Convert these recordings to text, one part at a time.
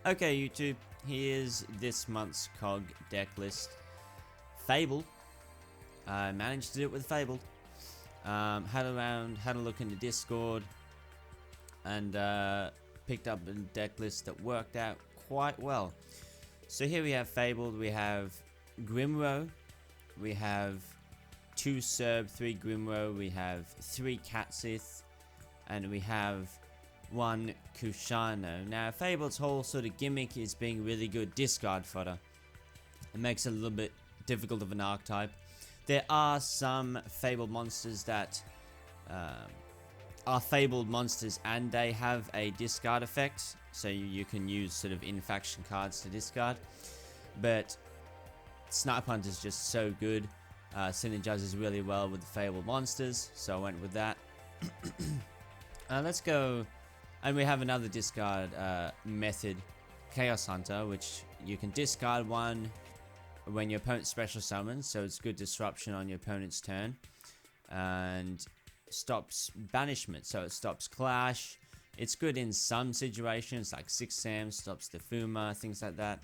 Okay, YouTube, here's this month's KOG deck list. Fabled. I managed to do it with Fabled. Had a look in the Discord, and picked up a deck list that worked out quite well. So here we have Fabled, we have Grimro, we have 2 Serb, 3 Grimro, we have 3 Catsith, and we have 1 Kushano. Now Fabled's whole sort of gimmick is being really good discard fodder. It makes it a little bit difficult of an archetype. There are some Fabled monsters that are Fabled monsters and they have a discard effect, so you can use sort of in-faction cards to discard, but Snipe Hunter is just so good, synergizes really well with the Fabled monsters, so I went with that. Let's go. And we have another discard method, Chaos Hunter, which you can discard 1 when your opponent special summons, so it's good disruption on your opponent's turn, and stops banishment, so it stops clash. It's good in some situations like 6 Sam, stops the Fuma, things like that.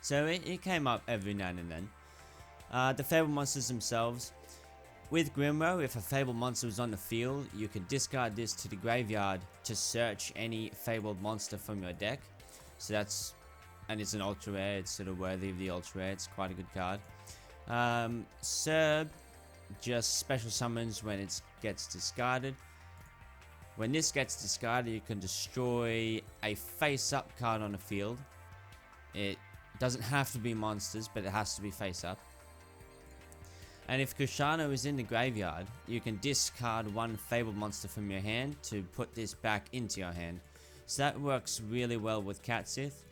So it came up every now and then. The Fabled monsters themselves. With Grimro, if a Fabled monster was on the field, you could discard this to the graveyard to search any Fabled monster from your deck. So that's, and it's an ultra rare, it's sort of worthy of the ultra rare, it's quite a good card. Serb just special summons when it gets discarded. When this gets discarded, you can destroy a face-up card on the field. It doesn't have to be monsters, but it has to be face-up. And if Kushano is in the graveyard, you can discard 1 Fabled monster from your hand to put this back into your hand. So that works really well with Catsith.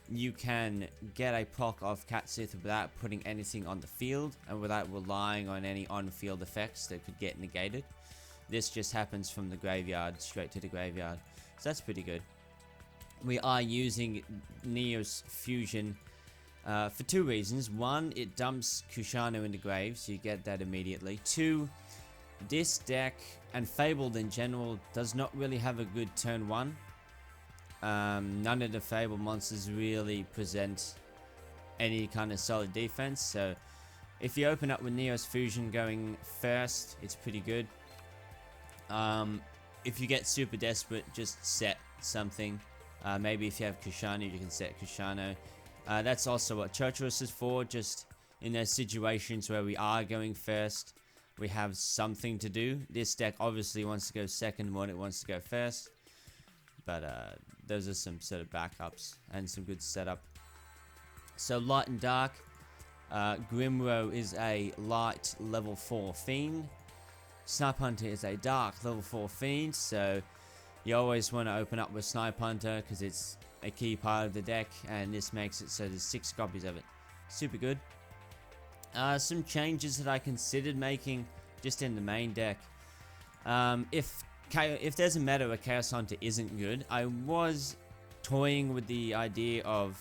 You can get a proc of Catsith without putting anything on the field and without relying on any on-field effects that could get negated. This just happens from the graveyard straight to the graveyard. So that's pretty good. We are using Neos Fusion for 2 reasons. 1, it dumps Kushano in the grave, so you get that immediately. 2, this deck, and Fabled in general, does not really have a good turn 1. None of the Fabled monsters really present any kind of solid defense, so if you open up with Neos Fusion going first, it's pretty good. If you get super desperate, just set something. Maybe if you have Kushano, you can set Kushano. That's also what Churchurus is for, just in those situations where we are going first, we have something to do. This deck obviously wants to go second more than it wants to go first, but those are some sort of backups and some good setup. So light and dark, Grimro is a light level 4 fiend, Snipe Hunter is a dark level 4 fiend, so you always want to open up with Snipe Hunter because it's a key part of the deck, and this makes it so there's 6 copies of it. Super good. Some changes that I considered making just in the main deck. If there's a meta where Chaos Hunter isn't good, I was toying with the idea of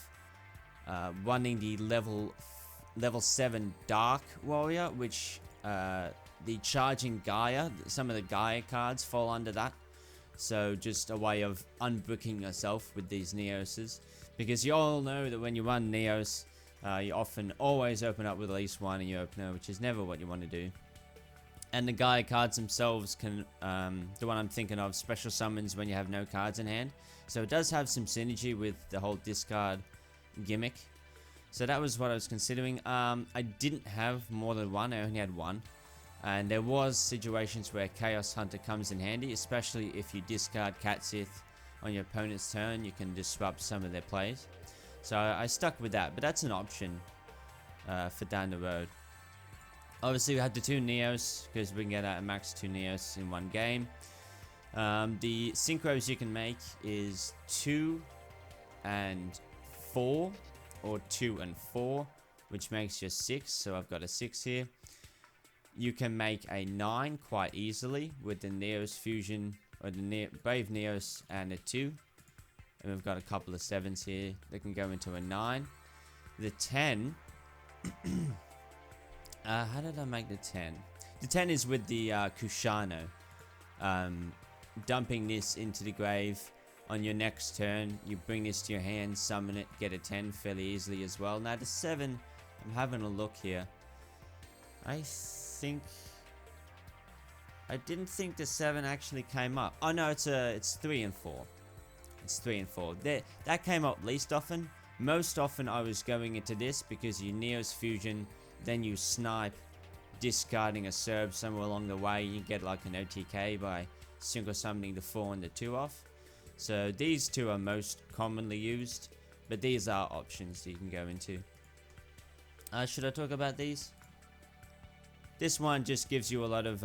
running the level 7 Dark Warrior, which the Charging Gaia, some of the Gaia cards fall under that. So just a way of unbricking yourself with these Neoses, because you all know that when you run Neos, you often always open up with at least 1 in your opener, which is never what you want to do. And the Gaia cards themselves can, the one I'm thinking of, special summons when you have no cards in hand. So it does have some synergy with the whole discard gimmick. So that was what I was considering. I didn't have more than 1, I only had 1. And there was situations where Chaos Hunter comes in handy, especially if you discard Catsith on your opponent's turn, you can disrupt some of their plays. So I stuck with that, but that's an option for down the road. Obviously we had the 2 Neos, because we can get out a max 2 Neos in 1 game. The synchros you can make is 2 and 4, or 2 and 4, which makes you 6, so I've got a 6 here. You can make a 9 quite easily with the Neos Fusion, or the Brave Neos and a 2. And we've got a couple of 7s here that can go into a 9. The 10 How did I make the 10? The 10 is with the Kushano. Dumping this into the grave on your next turn. You bring this to your hand, summon it, get a 10 fairly easily as well. Now the 7, I'm having a look here. I didn't think the 7 actually came up. Oh no, it's 3 and 4. It's 3 and 4. That came up least often. Most often I was going into this because you Neo's Fusion, then you snipe, discarding a Serb somewhere along the way. You get like an OTK by single summoning the 4 and the 2 off. So these two are most commonly used, but these are options that you can go into. Should I talk about these? This one just gives you a lot of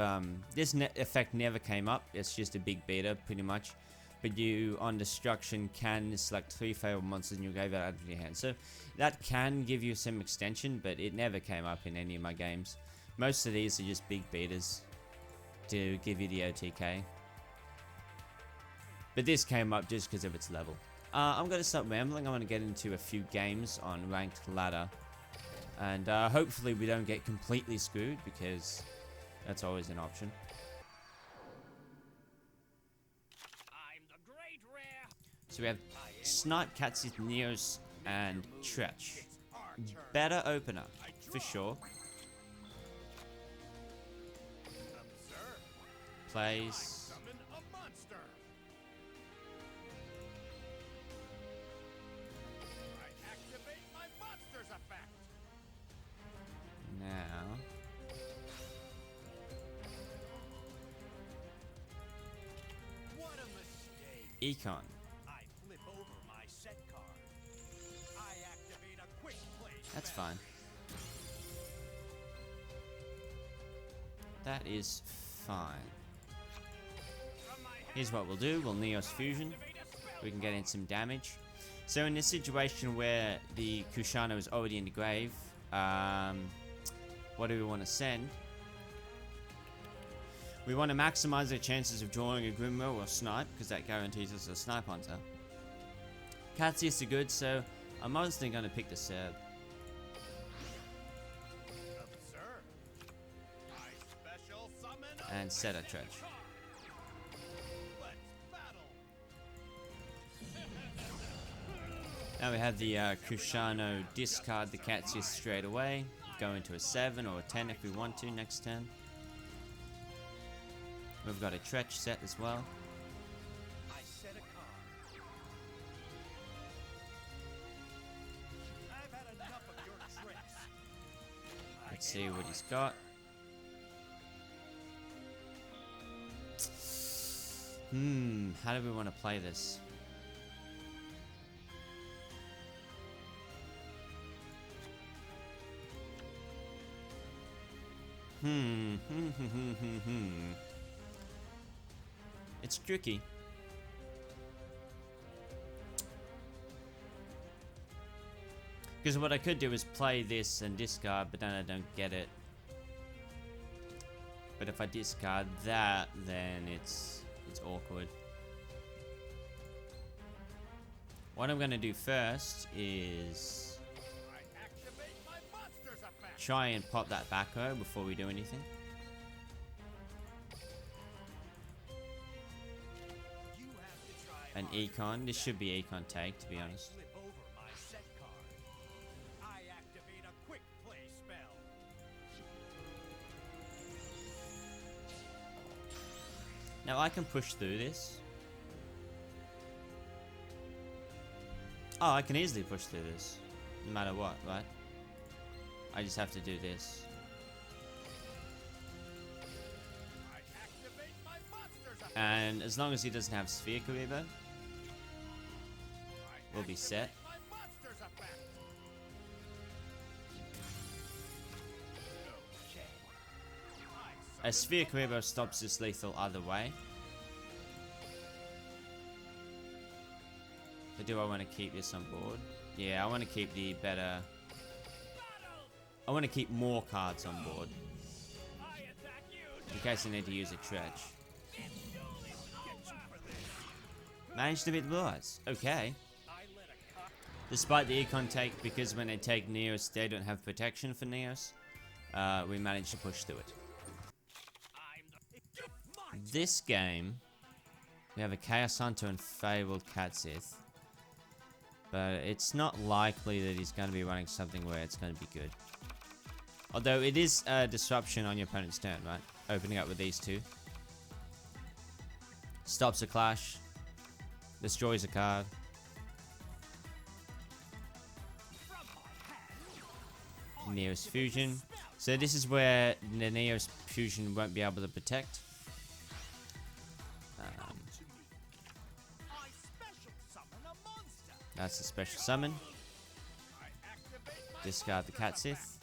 this effect never came up. It's just a big beta pretty much, but you on destruction can select 3 favorite monsters and you gave that out of your hand, so that can give you some extension, but it never came up in any of my games. Most of these are just big betas to give you the OTK. But this came up just because of its level. I'm going to stop rambling. I'm going to get into a few games on ranked ladder. And hopefully we don't get completely screwed, because that's always an option. So we have Snipe, Catsis, Neos, and Tretch. Better opener, for sure. Plays. Now. Econ. That's fine. That is fine. Here's what we'll do. We'll Neos Fusion. We can get in some damage. So in this situation where the Kushano is already in the grave, what do we want to send? We want to maximize the chances of drawing a Grimro or Snipe, because that guarantees us a Snipe Hunter. Catsius are good, so I'm mostly going to pick the Serb. And set a Tretch. Now we have the Kushano discard the Catsius straight away. Go into a 7 or a 10 if we want to next turn. We've got a Tretch set as well. Let's see what he's got. How do we want to play this? It's tricky. Because what I could do is play this and discard, but then I don't get it. But if I discard that, then it's awkward. What I'm going to do first is try and pop that back row before we do anything. An Econ. This should be Econ take, to be honest. Now I can push through this. Oh, I can easily push through this. No matter what, right? I just have to do this. And as long as he doesn't have Sphere Karibo, we'll be set. A Sphere Karibo stops this lethal either way. But do I want to keep this on board? Yeah, I want to keep the better... I want to keep more cards on board. In case I need to use a Tretch. Managed to beat the Blue Eyes. Okay. Despite the econ take, because when they take Neos, they don't have protection for Neos, we managed to push through it. This game, we have a Chaos Hunter and Fabled Catsith. But it's not likely that he's going to be running something where it's going to be good. Although it is a disruption on your opponent's turn, right? Opening up with these two. Stops a clash. Destroys a card. Neos Fusion. So this is where the Neos Fusion won't be able to protect. That's a special summon. Discard the Catsith.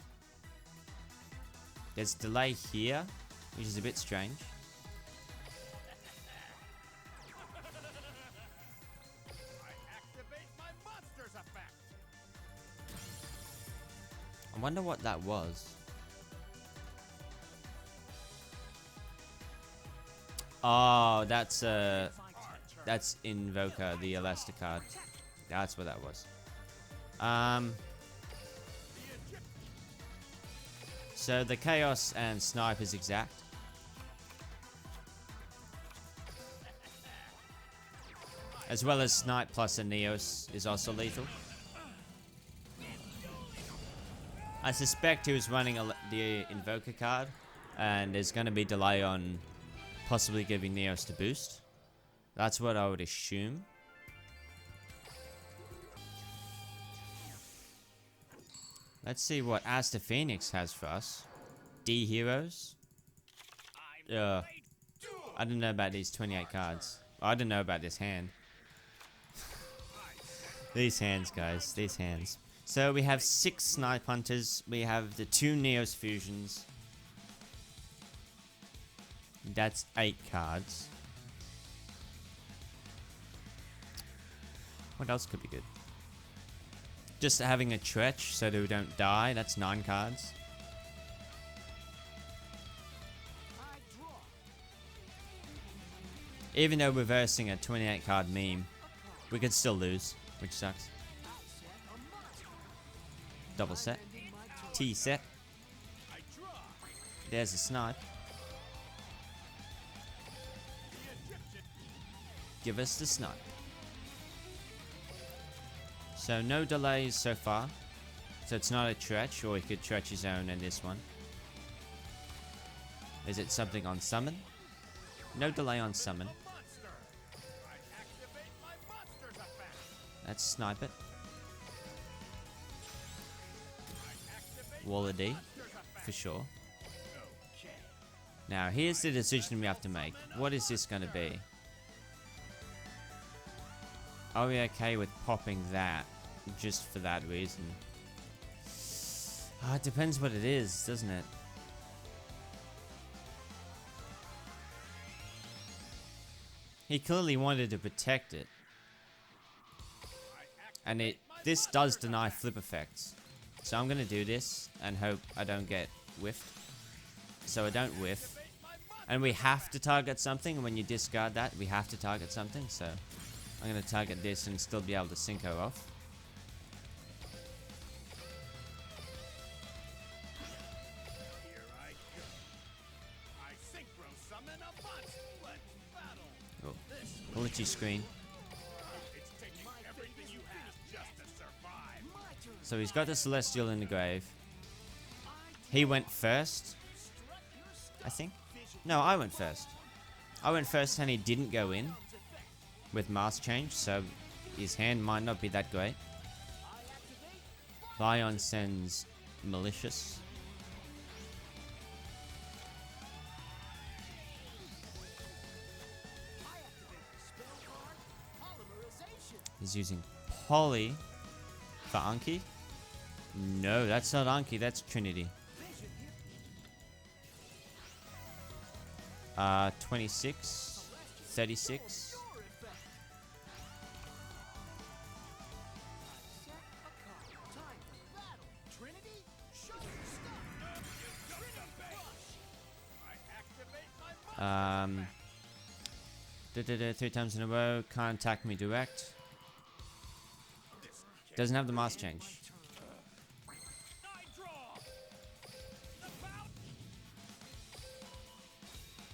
There's delay here, which is a bit strange. I wonder what that was. Oh, that's Invoker, the Elastic card. That's what that was. So the Chaos and Snipe is exact. As well as Snipe plus a Neos is also lethal. I suspect he was running the Invoker card, and there's going to be delay on possibly giving Neos to boost. That's what I would assume. Let's see what Asta Phoenix has for us. D Heroes. I don't know about these 28 cards. I don't know about this hand. These hands, guys. These hands. So we have 6 Snipe Hunters. We have the 2 Neos Fusions. That's 8 cards. What else could be good? Just having a Tretch so that we don't die. That's 9 cards. Even though we're versing a 28 card meme, we could still lose, which sucks. Double set. T set. There's a Snipe. Give us the Snipe. So no delays so far. So it's not a Tretch, or he could Tretch his own in this one. Is it something on summon? No delay on summon. Let's snipe it. Wall of D, for sure. Now here's the decision we have to make. What is this going to be? Are we okay with popping that? Just for that reason. It depends what it is, doesn't it? He clearly wanted to protect it. And this does deny flip effects. So I'm going to do this and hope I don't get whiffed. So I don't whiff. And we have to target something, and when you discard that, we have to target something. So I'm going to target this and still be able to Synchro off. Oh, glitchy screen. So he's got the Celestial in the grave. He went first, I think. No, I went first. I went first and he didn't go in with Mask Change, so his hand might not be that great. Lion sends Malicious. He's using Poly for Anki. No, that's not Anki, that's Trinity. 26, 36. Three times in a row, can't attack me direct. Doesn't have the mask change.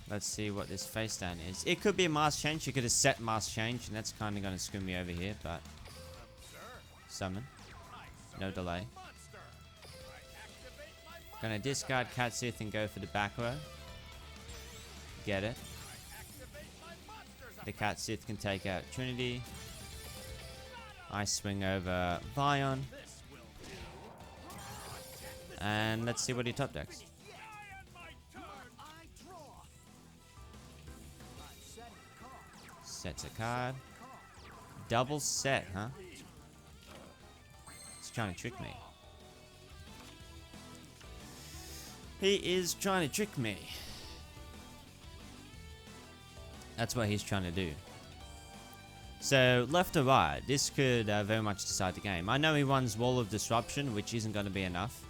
Let's see what this face down is. It could be a mask change. You could have set mask change, and that's kind of going to screw me over here, but... Summon. No delay. Gonna discard Cat Sith and go for the back row. Get it. The Cat Sith can take out Trinity. I swing over Vion. And let's see what he top decks. Sets a card. Double set, huh? He's trying to trick me. He is trying to trick me. That's what he's trying to do. So, left or right, this could very much decide the game. I know he runs Wall of Disruption, which isn't going to be enough.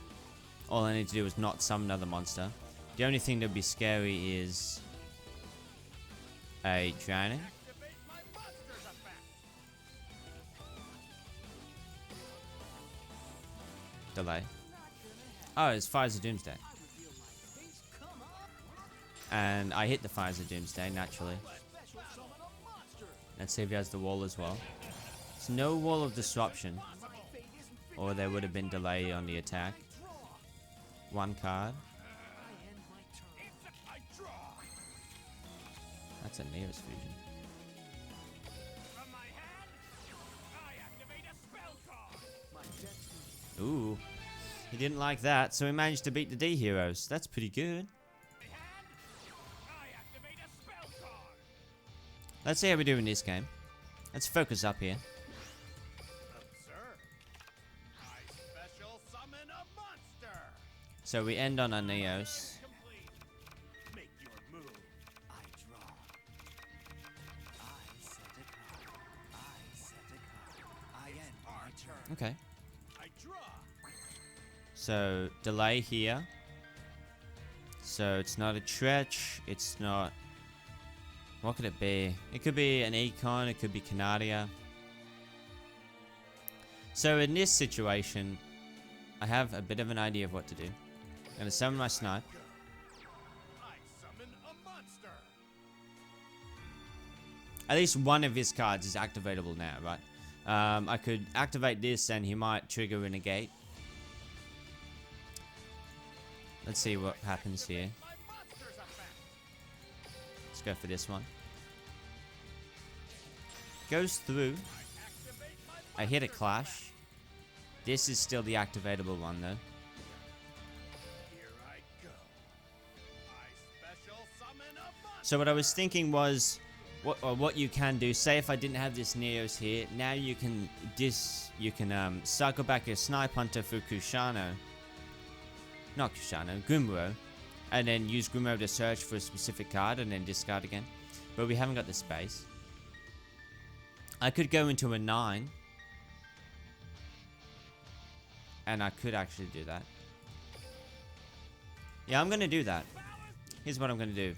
All I need to do is not summon another monster. The only thing that would be scary is a Drowning. Delay. Oh, it's Fires of Doomsday. And I hit the Fires of Doomsday, naturally. Let's see if he has the wall as well. There's no Wall of Disruption. Or there would have been delay on the attack. One card. That's a Neos fusion. Ooh. He didn't like that, so he managed to beat the D heroes. That's pretty good. Let's see how we do in this game. Let's focus up here. So we end on our Neos. Okay. So delay here. So it's not a Tretch. It's not... What could it be? It could be an Econ, it could be Canadia. So in this situation, I have a bit of an idea of what to do. I'm going to summon my Snipe. At least one of his cards is activatable now, right? I could activate this and he might trigger a negate. Let's see what happens here. Let's go for this one. Goes through. I hit a Clash. This is still the activatable one though. So what I was thinking was, what you can do, say if I didn't have this Neos here, now you can cycle back your Snipe Hunter for Kushano. Not Kushano, Gumro. And then use Gumro to search for a specific card and then discard again. But we haven't got the space. I could go into a 9. And I could actually do that. Yeah, I'm going to do that. Here's what I'm going to do.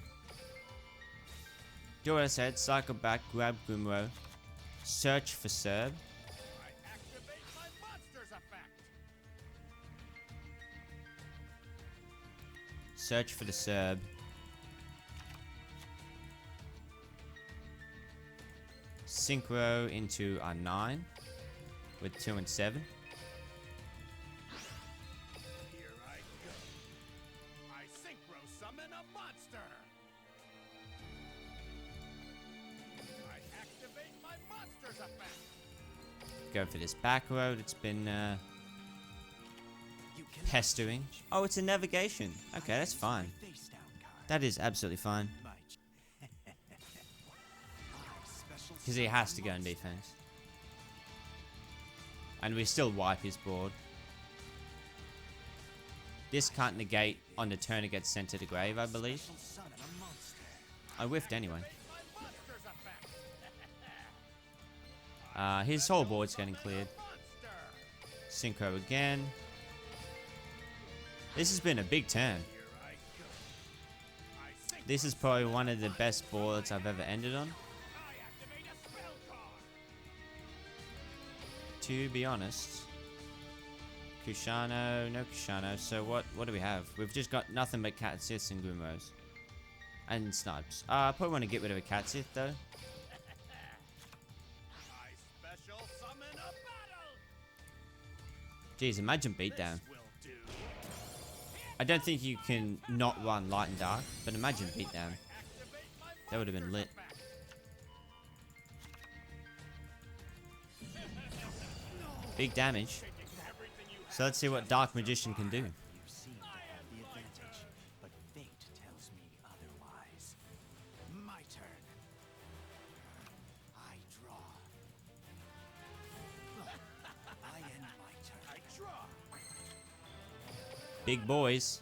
Do what I said, cycle back, grab Gumro, search for Serb. Search for the Serb. Synchro into our 9 with 2 and 7. Here I go. I synchro summon a monster. I activate my monster's effect. Go for this back road. It's been pestering. Oh, it's a navigation. Okay, that's fine. That is absolutely fine. Because he has to go in defense. And we still wipe his board. This can't negate on the turn it gets sent to the grave, I believe. I whiffed anyway. His whole board's getting cleared. Synchro again. This has been a big turn. This is probably one of the best boards I've ever ended on. to be honest. Kushano, no Kushano. So what do we have? We've just got nothing but Cat Siths and Grimros. And Snipes. I probably want to get rid of a Cat Sith though. I special summon a battle. Jeez, imagine beatdown. This will do. I don't think you can not run Light and Dark, but imagine beatdown. Activate my That would have been lit. effect. Big damage. Everything you So let's see what Dark Magician can do. You seem to have the advantage, but fate tells me otherwise. My turn. I draw. I end my turn. I draw. Big boys.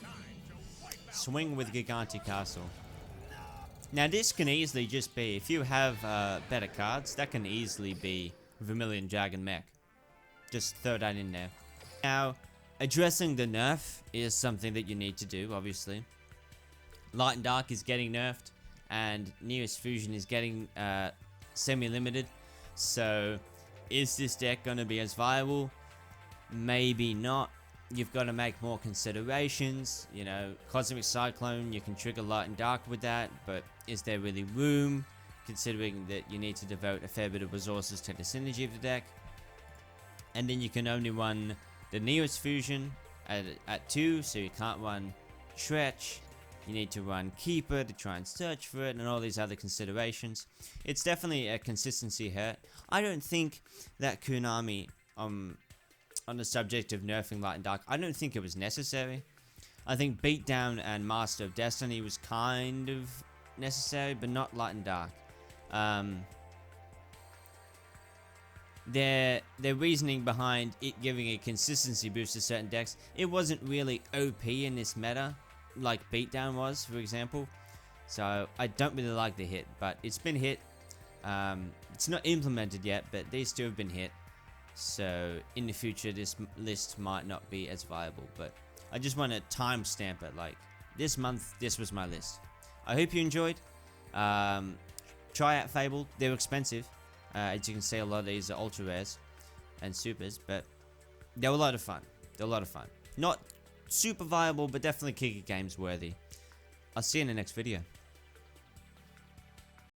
Time to wipe out. Swing with Gigante Castle. Now this can easily just be, if you have better cards, that can easily be Vermilion Dragon Mech. Just throw that in there. Now, addressing the nerf is something that you need to do, obviously. Light and Dark is getting nerfed, and Nearest Fusion is getting semi-limited. So, is this deck going to be as viable? Maybe not. You've got to make more considerations. You know, Cosmic Cyclone, you can trigger Light and Dark with that, but is there really room? Considering that you need to devote a fair bit of resources to the synergy of the deck. And then you can only run the Nearest Fusion at 2, so you can't run Stretch. You need to run Keeper to try and search for it, and all these other considerations. It's definitely a consistency hurt. I don't think that Konami, on the subject of nerfing Light and Dark, I don't think it was necessary. I think Beatdown and Master of Destiny was kind of necessary, but not Light and Dark. Their reasoning behind it giving a consistency boost to certain decks, it wasn't really OP in this meta, like Beatdown was, for example. So I don't really like the hit, but it's been hit. It's not implemented yet, but these two have been hit. So in the future, this list might not be as viable, but I just want to timestamp it. Like this month, this was my list. I hope you enjoyed. Try out Fabled. They're expensive. As you can see, a lot of these are ultra rares and supers, but they're a lot of fun. They're a lot of fun. Not super viable, but definitely Kicker Games worthy. I'll see you in the next video.